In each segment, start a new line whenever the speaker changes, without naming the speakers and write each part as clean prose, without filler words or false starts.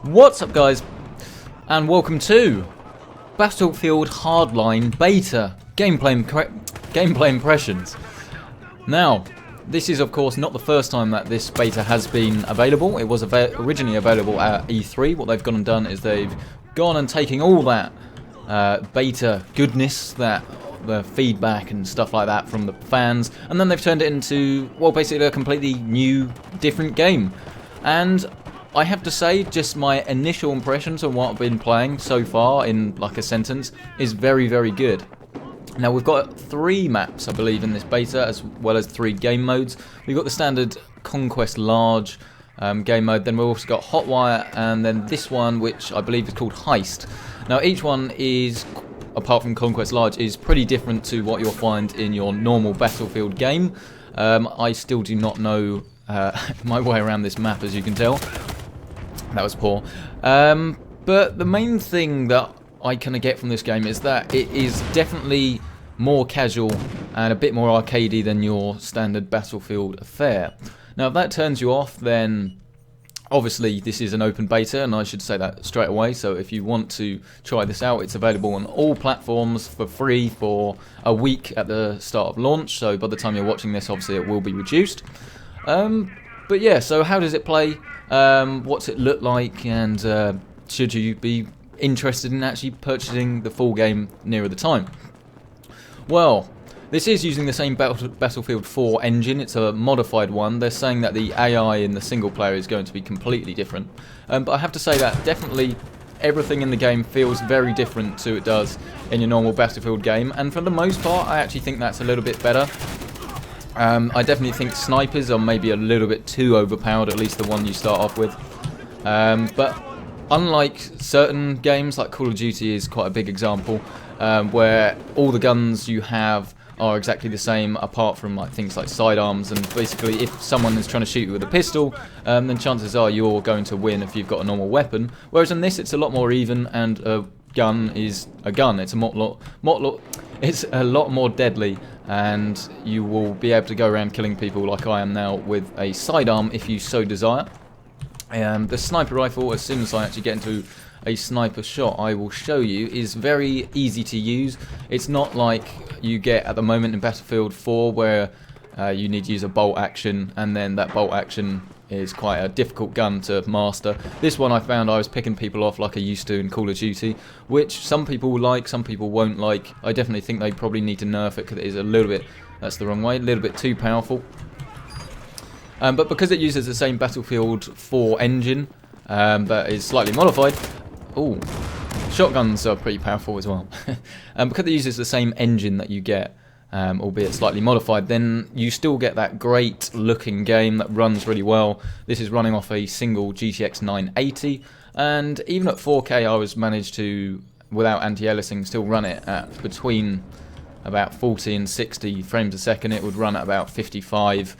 What's up, guys, and welcome to Battlefield Hardline Beta gameplay impressions. Now, this is of course not the first time that this beta has been available. It was originally available at E3. What they've gone and done is they've gone and taken all that beta goodness, that the feedback and stuff like that from the fans, and then they've turned it into, well, basically a completely new, different game. And I have to say, just my initial impressions on what I've been playing so far in like a sentence is very, very good. Now, we've got 3 maps, I believe, in this beta, as well as 3 game modes. We've got the standard Conquest Large game mode, then we've also got Hotwire, and then this one, which I believe is called Heist. Now, each one is, apart from Conquest Large, is pretty different to what you'll find in your normal Battlefield game. I still do not know my way around this map, as you can tell. That was poor. But the main thing that I kind of get from this game is that it is definitely more casual and a bit more arcadey than your standard Battlefield affair. Now, if that turns you off, then obviously this is an open beta, and I should say that straight away. So if you want to try this out, it's available on all platforms for free for a week at the start of launch. So by the time you're watching this, obviously it will be reduced. But yeah, so how does it play? What's it look like? And should you be interested in actually purchasing the full game nearer the time? Well, this is using the same Battlefield 4 engine. It's a modified one. They're saying that the AI in the single player is going to be completely different. But I have to say that definitely everything in the game feels very different to it does in your normal Battlefield game. And for the most part, I actually think that's a little bit better. I definitely think snipers are maybe a little bit too overpowered, at least the one you start off with. But unlike certain games, like Call of Duty is quite a big example, where all the guns you have are exactly the same, apart from like things like sidearms, and basically if someone is trying to shoot you with a pistol, then chances are you're going to win if you've got a normal weapon. Whereas in this, it's a lot more even, and a gun is a gun. It's it's a lot more deadly, and you will be able to go around killing people like I am now with a sidearm if you so desire. The sniper rifle, as soon as I actually get into a sniper shot, I will show you, is very easy to use. It's not like you get at the moment in Battlefield 4 where you need to use a bolt action, and then that bolt action is quite a difficult gun to master. This one I found I was picking people off like I used to in Call of Duty, which some people will like, some people won't like. I definitely think they probably need to nerf it because it is a little bit, that's the wrong way, a little bit too powerful. But because it uses the same Battlefield 4 engine that is slightly modified, ooh, shotguns are pretty powerful as well. Because it uses the same engine that you get, albeit slightly modified, then you still get that great looking game that runs really well. This is running off a single GTX 980, and even at 4K I was managed to, without anti-aliasing, still run it at between about 40 and 60 frames a second. It would run at about 55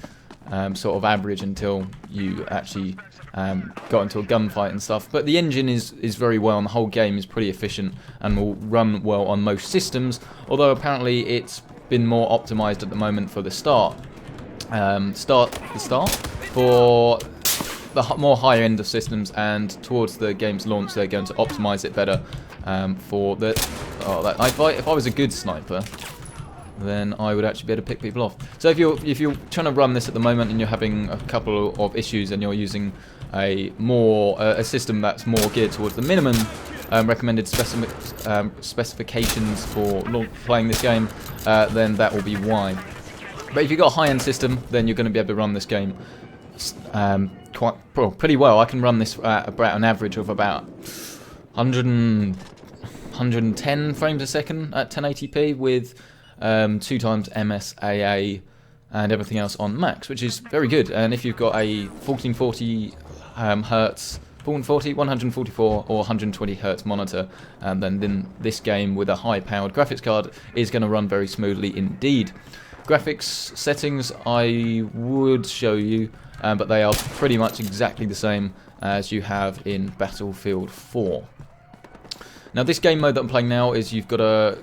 sort of average until you actually got into a gunfight and stuff. But the engine is very well, and the whole game is pretty efficient and will run well on most systems, although apparently it's been more optimized at the moment for the start for the more higher end of systems, and towards the game's launch they're going to optimize it better for the if I was a good sniper, then I would actually be able to pick people off. So if you're trying to run this at the moment and you're having a couple of issues and you're using a system that's more geared towards the minimum recommended specifications for playing this game, then that will be why. But if you've got a high-end system, then you're going to be able to run this game pretty well. I can run this at about an average of about 110 frames a second at 1080p with 2 times MSAA and everything else on max, which is very good. And if you've got a 1440 hertz, 144 or 120 hertz monitor, then this game with a high-powered graphics card is going to run very smoothly indeed. Graphics settings I would show you, but they are pretty much exactly the same as you have in Battlefield 4. Now, this game mode that I'm playing now is you've got to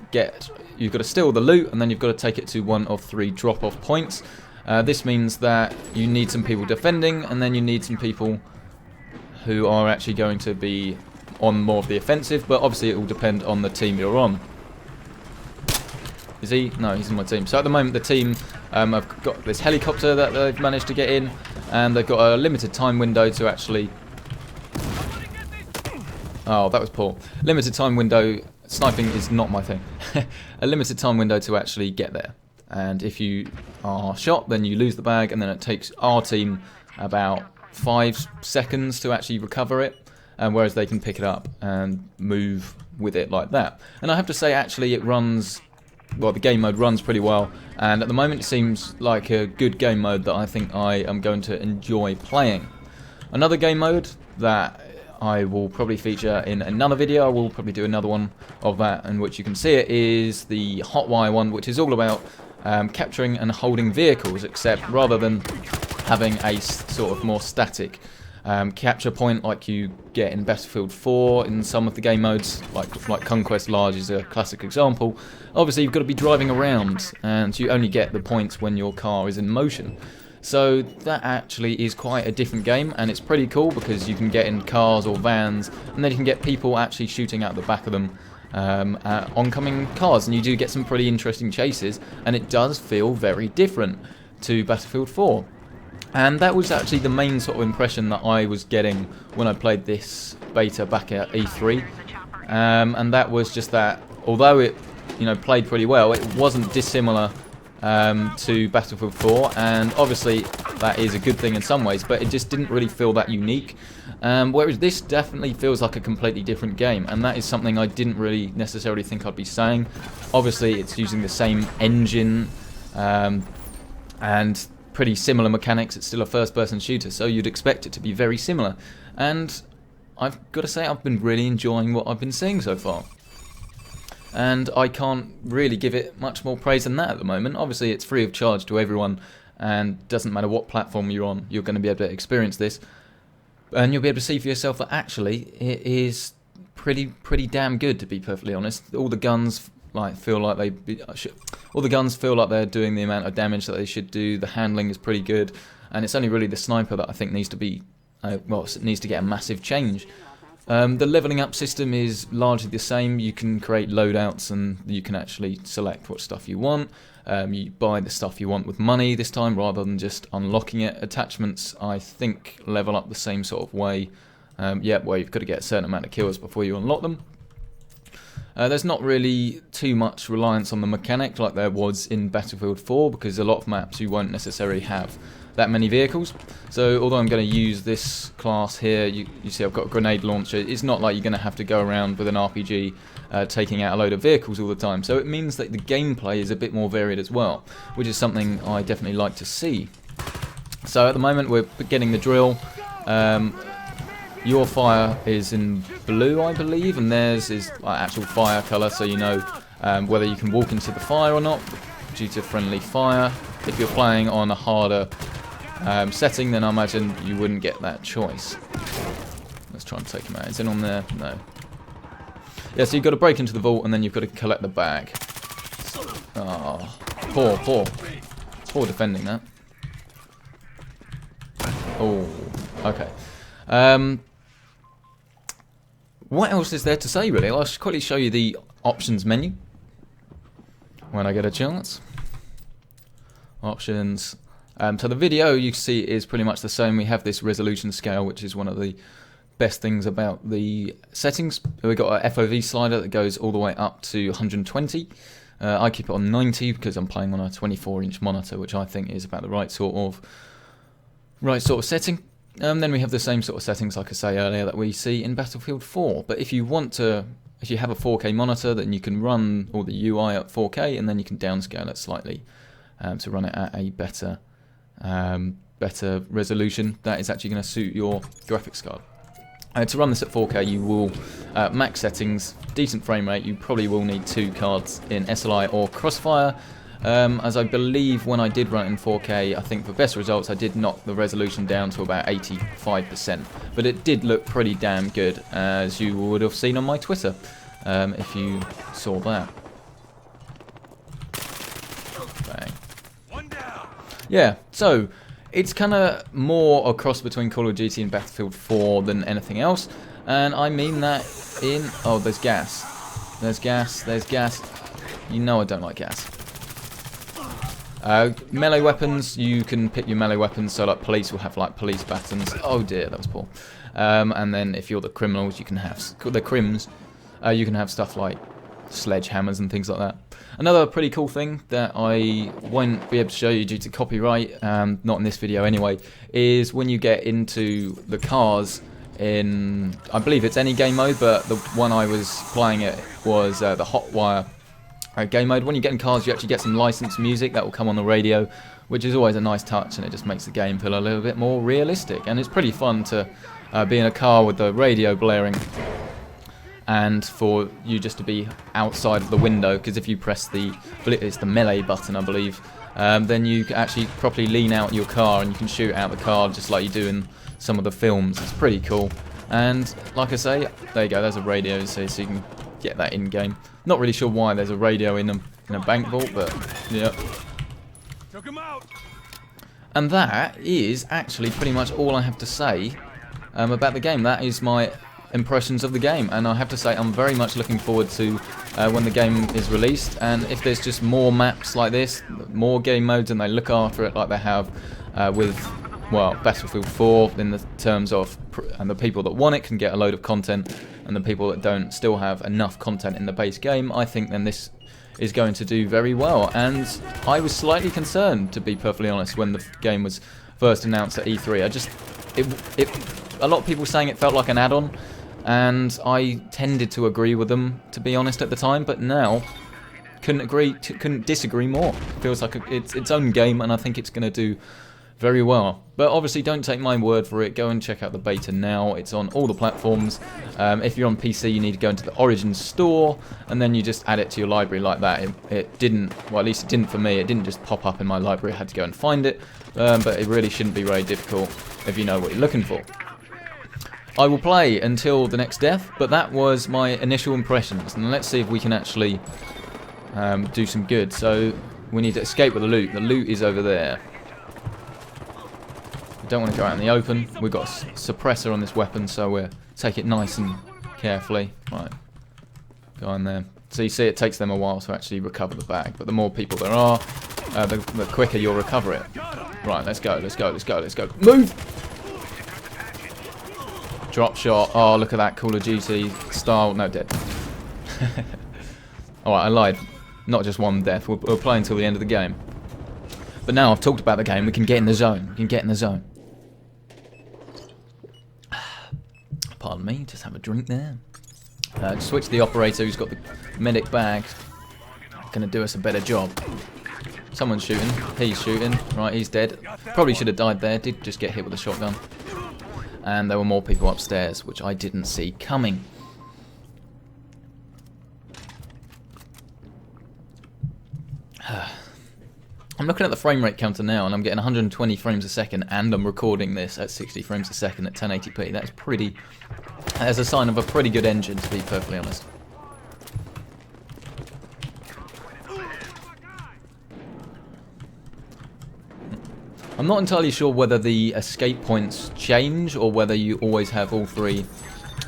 steal the loot, and then you've got to take it to one of 3 drop-off points. This means that you need some people defending, and then you need some people who are actually going to be on more of the offensive, but obviously it will depend on the team you're on. Is he? No, he's in my team. So at the moment the team have got this helicopter that they've managed to get in, and they've got a limited time window to actually... Oh, that was poor. Limited time window. Sniping is not my thing. A limited time window to actually get there. And if you are shot, then you lose the bag, and then it takes our team about 5 seconds to actually recover it, whereas they can pick it up and move with it like that. And I have to say, actually, it runs... Well, the game mode runs pretty well, and at the moment it seems like a good game mode that I think I am going to enjoy playing. Another game mode that I will probably feature in another video, I will probably do another one of that in which you can see it, is the Hotwire one, which is all about capturing and holding vehicles, except rather than having a sort of more static capture point like you get in Battlefield 4 in some of the game modes, like Conquest Large is a classic example. Obviously you've got to be driving around, and you only get the points when your car is in motion. So that actually is quite a different game, and it's pretty cool because you can get in cars or vans, and then you can get people actually shooting out the back of them at oncoming cars, and you do get some pretty interesting chases, and it does feel very different to Battlefield 4. And that was actually the main sort of impression that I was getting when I played this beta back at E3, and that was just that although it played pretty well, it wasn't dissimilar to Battlefield 4, and obviously that is a good thing in some ways, but it just didn't really feel that unique, whereas this definitely feels like a completely different game, and that is something I didn't really necessarily think I'd be saying. Obviously it's using the same engine and pretty similar mechanics. It's still a first-person shooter, so you'd expect it to be very similar, and I've got to say I've been really enjoying what I've been seeing so far. And I can't really give it much more praise than that at the moment. Obviously it's free of charge to everyone, and doesn't matter what platform you're on, you're going to be able to experience this, and you'll be able to see for yourself that actually it is pretty damn good, to be perfectly honest. All the guns feel like they're doing the amount of damage that they should do. The handling is pretty good, and it's only really the sniper that I think needs to be needs to get a massive change. The leveling up system is largely the same. You can create loadouts, and you can actually select what stuff you want. You buy the stuff you want with money this time, rather than just unlocking it. Attachments, I think, level up the same sort of way. Where you've got to get a certain amount of kills before you unlock them. There's not really too much reliance on the mechanic like there was in Battlefield 4, because a lot of maps you won't necessarily have that many vehicles. So although I'm going to use this class here, you see I've got a grenade launcher, it's not like you're going to have to go around with an RPG taking out a load of vehicles all the time. So it means that the gameplay is a bit more varied as well, which is something I definitely like to see. So at the moment we're getting the drill. Your fire is in blue, I believe, and theirs is actual fire colour, so you know whether you can walk into the fire or not due to friendly fire. If you're playing on a harder setting, then I imagine you wouldn't get that choice. Let's try and take him out. Is it on there? No. Yeah, so you've got to break into the vault, and then you've got to collect the bag. Oh, poor defending that. Oh, okay. What else is there to say, really? I'll just quickly show you the options menu when I get a chance. Options. So the video you can see is pretty much the same. We have this resolution scale, which is one of the best things about the settings. We've got a FOV slider that goes all the way up to 120. I keep it on 90 because I'm playing on a 24-inch monitor, which I think is about the right sort of setting. Then we have the same sort of settings, like I say earlier, that we see in Battlefield 4. But if you have a 4K monitor, then you can run all the UI at 4K, and then you can downscale it slightly to run it at a better resolution. That is actually going to suit your graphics card. To run this at 4K, you will max settings, decent frame rate. You probably will need 2 cards in SLI or Crossfire. As I believe when I did run it in 4K, I think for best results I did knock the resolution down to about 85%, but it did look pretty damn good, as you would have seen on my Twitter, if you saw that. Bang. Yeah, so It's kind of more a cross between Call of Duty and Battlefield 4 than anything else. And I mean that in... Oh, there's gas. There's gas. There's gas. You know I don't like gas. Melee weapons, you can pick your melee weapons. So like police will have like police batons. Oh dear, that was poor. And then if you're the criminals, you can have... The crims, you can have stuff like sledgehammers and things like that. Another pretty cool thing that I won't be able to show you due to copyright, not in this video anyway, is when you get into the cars in, I believe it's any game mode, but the one I was playing it was the Hotwire game mode. When you get in cars, you actually get some licensed music that will come on the radio, which is always a nice touch, and it just makes the game feel a little bit more realistic. And it's pretty fun to be in a car with the radio blaring, and for you just to be outside of the window, because if you press it's the melee button, I believe, then you can actually properly lean out your car and you can shoot out the car just like you do in some of the films. It's pretty cool. And like I say, there you go, there's a radio, so you can get that in-game. Not really sure why there's a radio in a bank vault, but yeah. And that is actually pretty much all I have to say about the game. That is my impressions of the game, and I have to say I'm very much looking forward to when the game is released, and if there's just more maps like this, more game modes, and they look after it like they have with, well, Battlefield 4 in the terms of, and the people that want it can get a load of content, and the people that don't still have enough content in the base game, I think then this is going to do very well. And I was slightly concerned, to be perfectly honest, when the game was first announced at E3. A lot of people saying it felt like an add-on, and I tended to agree with them, to be honest, at the time, but now couldn't disagree more. It feels like it's its own game, and I think it's going to do very well. But obviously don't take my word for it, go and check out the beta now. It's on all the platforms. If you're on PC, you need to go into the Origin store, and then you just add it to your library like that. It didn't, well, at least it didn't for me, it didn't just pop up in my library, I had to go and find it, but it really shouldn't be very difficult if you know what you're looking for. I will play until the next death, but that was my initial impressions, and let's see if we can actually do some good. So we need to escape with the loot. The loot is over there. We don't want to go out in the open. We've got a suppressor on this weapon, so we'll take it nice and carefully. Right, go in there. So you see it takes them a while to actually recover the bag, but the more people there are, the quicker you'll recover it. Right, let's go, let's go, let's go, let's go. Move! Drop shot. Oh, look at that Call of Duty style. No, dead. Alright, I lied. Not just one death. We'll play until the end of the game. But now I've talked about the game, we can get in the zone. We can get in the zone. Pardon me, just have a drink there. Switch to the operator who's got the medic bag. Gonna do us a better job. Someone's shooting. He's shooting. Right, he's dead. Probably should have died there. Did just get hit with a shotgun. And there were more people upstairs, which I didn't see coming. I'm looking at the frame rate counter now, and I'm getting 120 frames a second, and I'm recording this at 60 frames a second at 1080p. That's a sign of a pretty good engine, to be perfectly honest. I'm not entirely sure whether the escape points change or whether you always have all three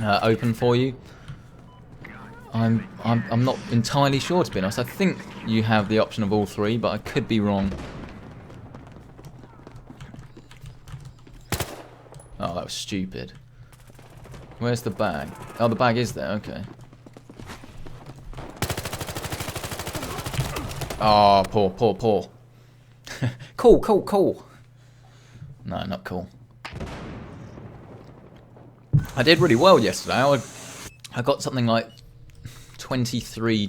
open for you. I'm not entirely sure, to be honest. I think you have the option of all three, but I could be wrong. Oh, that was stupid. Where's the bag? Oh, the bag is there, okay. Oh, poor. Cool. No, not cool. I did really well yesterday. I got something like 24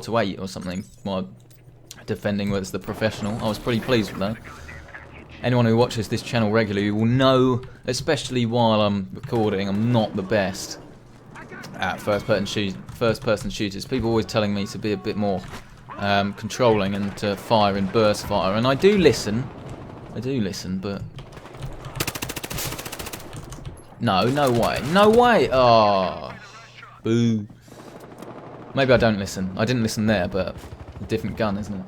to 8 or something while defending as the professional. I was pretty pleased with that. Anyone who watches this channel regularly will know, especially while I'm recording, I'm not the best at first-person shooters. People are always telling me to be a bit more controlling and to fire in burst fire, and I do listen, but no way. Oh, boo. Maybe I don't listen. I didn't listen there, but a different gun, isn't it?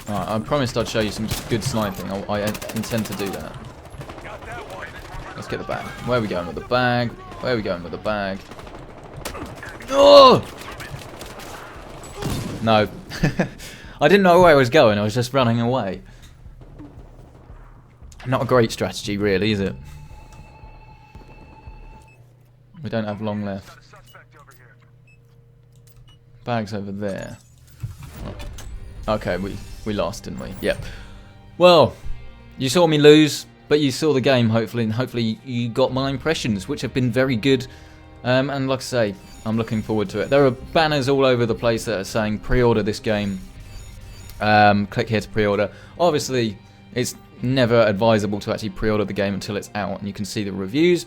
Alright, I promised I'd show you some good sniping. I intend to do that. Let's get the bag. Where are we going with the bag? Where are we going with the bag? Oh! No. I didn't know where I was going. I was just running away. Not a great strategy, really, is it? We don't have long left. Bag's over there. Okay, we lost, didn't we? Yep. Well, you saw me lose, but you saw the game, hopefully, and hopefully you got my impressions, which have been very good. And like I say, I'm looking forward to it. There are banners all over the place that are saying pre-order this game. Click here to pre-order. Obviously, it's never advisable to actually pre-order the game until it's out, and you can see the reviews.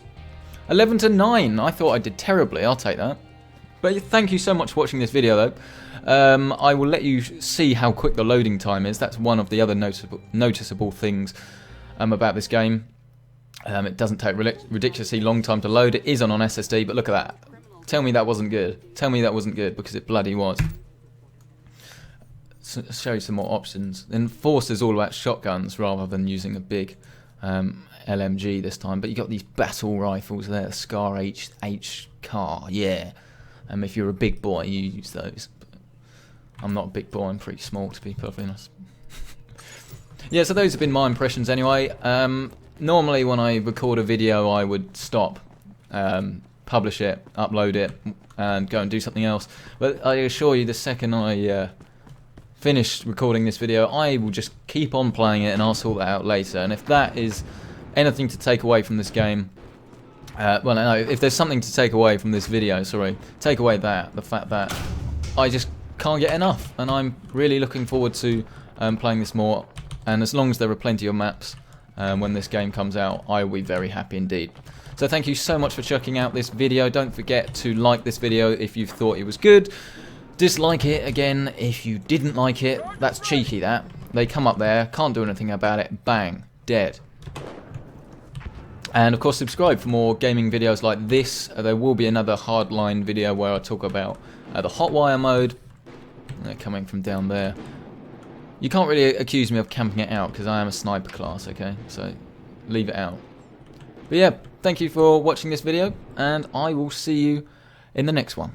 11 to 9. I thought I did terribly. I'll take that. But thank you so much for watching this video, though. I will let you see how quick the loading time is. That's one of the other noticeable things about this game. It doesn't take ridiculously long time to load. It is on SSD, but look at that. Tell me that wasn't good. Tell me that wasn't good, because it bloody was. So, show you some more options. Enforce is all about shotguns rather than using a big LMG this time. But you got these battle rifles there, Scar H car, yeah. If you're a big boy, you use those. I'm not a big boy, I'm pretty small, to be perfectly honest. Yeah, so those have been my impressions anyway. Normally when I record a video I would stop, publish it, upload it, and go and do something else. But I assure you, the second I finish recording this video, I will just keep on playing it and I'll sort that out later. And if that is anything to take away from this game, well, no, if there's something to take away from this video, sorry, take away the fact that I just can't get enough, and I'm really looking forward to playing this more, and as long as there are plenty of maps when this game comes out, I will be very happy indeed. So thank you so much for checking out this video. Don't forget to like this video if you thought it was good. Dislike it again if you didn't like it. That's cheeky, that. They come up there, can't do anything about it, bang, dead. And of course subscribe for more gaming videos like this. There will be another Hardline video where I talk about the Hotwire mode. They're coming from down there. You can't really accuse me of camping it out because I am a sniper class, okay? So leave it out. But yeah, thank you for watching this video, and I will see you in the next one.